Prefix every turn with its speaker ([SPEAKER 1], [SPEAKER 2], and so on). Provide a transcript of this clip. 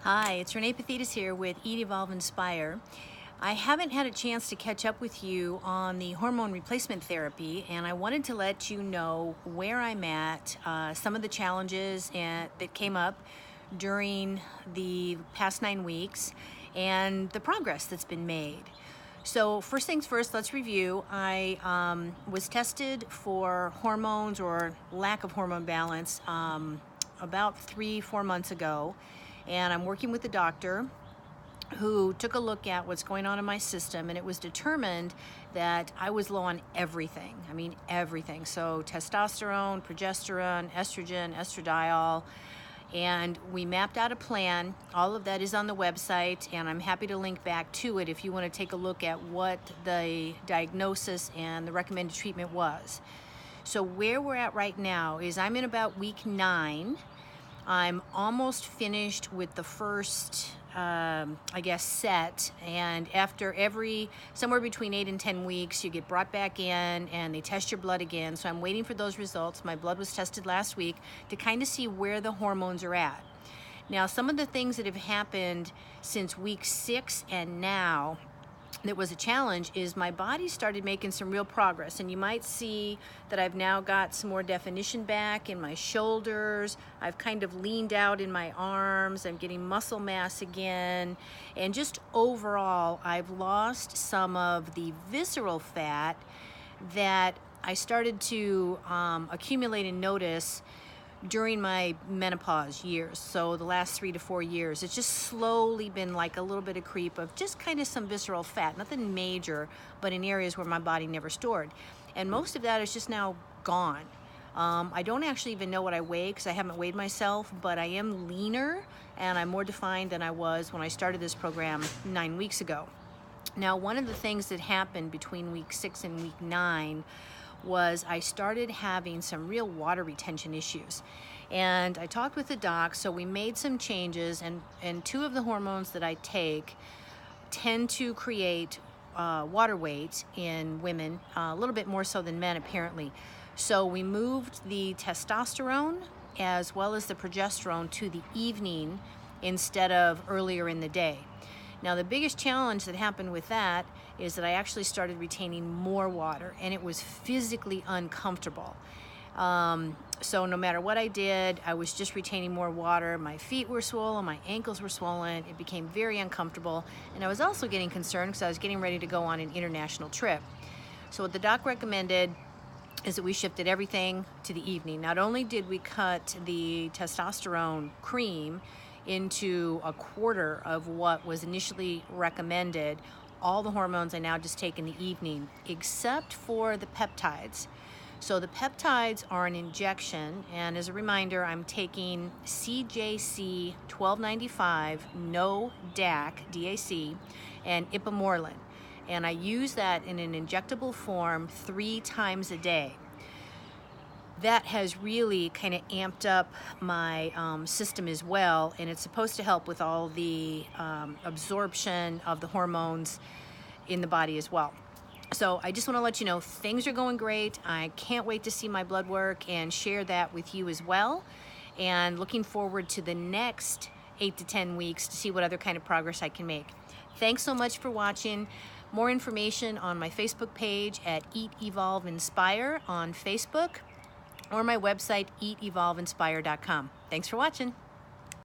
[SPEAKER 1] Hi, it's Renee Peptides here with Eat, Evolve, Inspire. I haven't had a chance to catch up with you on the hormone replacement therapy, and I wanted to let you know where I'm at, some of the challenges that came up during the past 9 weeks, and the progress that's been made. So first things first, let's review. I was tested for hormones or lack of hormone balance about 3-4 months ago, and I'm working with a doctor who took a look at what's going on in my system, and it was determined that I was low on everything. I mean, everything. So testosterone, progesterone, estrogen, estradiol, and we mapped out a plan. All of that is on the website, and I'm happy to link back to it if you want to take a look at what the diagnosis and the recommended treatment was. So where we're at right now is I'm in about week 9. I'm almost finished with the first, set, and after somewhere between 8 and 10 weeks, you get brought back in and they test your blood again. So I'm waiting for those results. My blood was tested last week to kind of see where the hormones are at. Now, some of the things that have happened since week 6 and now that was a challenge is my body started making some real progress, and you might see that I've now got some more definition back in my shoulders. I've kind of leaned out in my arms. I'm getting muscle mass again, and just overall I've lost some of the visceral fat that I started to accumulate and notice during my menopause years. So the last 3 to 4 years, it's just slowly been like a little bit of creep of just kind of some visceral fat, nothing major, but in areas where my body never stored. And most of that is just now gone. I don't actually even know what I weigh because I haven't weighed myself, but I am leaner and I'm more defined than I was when I started this program 9 weeks ago. Now, one of the things that happened between week 6 and week 9 was I started having some real water retention issues. And I talked with the doc, so we made some changes, and 2 of the hormones that I take tend to create water weight in women, a little bit more so than men apparently. So we moved the testosterone as well as the progesterone to the evening instead of earlier in the day. Now, the biggest challenge that happened with that is that I actually started retaining more water, and it was physically uncomfortable. So no matter what I did, I was just retaining more water. My feet were swollen, my ankles were swollen. It became very uncomfortable, and I was also getting concerned because I was getting ready to go on an international trip. So what the doc recommended is that we shifted everything to the evening. Not only did we cut the testosterone cream into a quarter of what was initially recommended, all the hormones I now just take in the evening, except for the peptides. So the peptides are an injection, and as a reminder, I'm taking CJC 1295, no DAC, DAC, and ipamorelin. And I use that in an injectable form 3 times a day. That has really kind of amped up my system as well, and it's supposed to help with all the absorption of the hormones in the body as well. So I just want to let you know things are going great. I can't wait to see my blood work and share that with you as well, and looking forward to the next 8 to 10 weeks to see what other kind of progress I can make. Thanks so much for watching. More information on my Facebook page at Eat, Evolve, Inspire on Facebook, or my website, eatevolveinspire.com. Thanks for watching.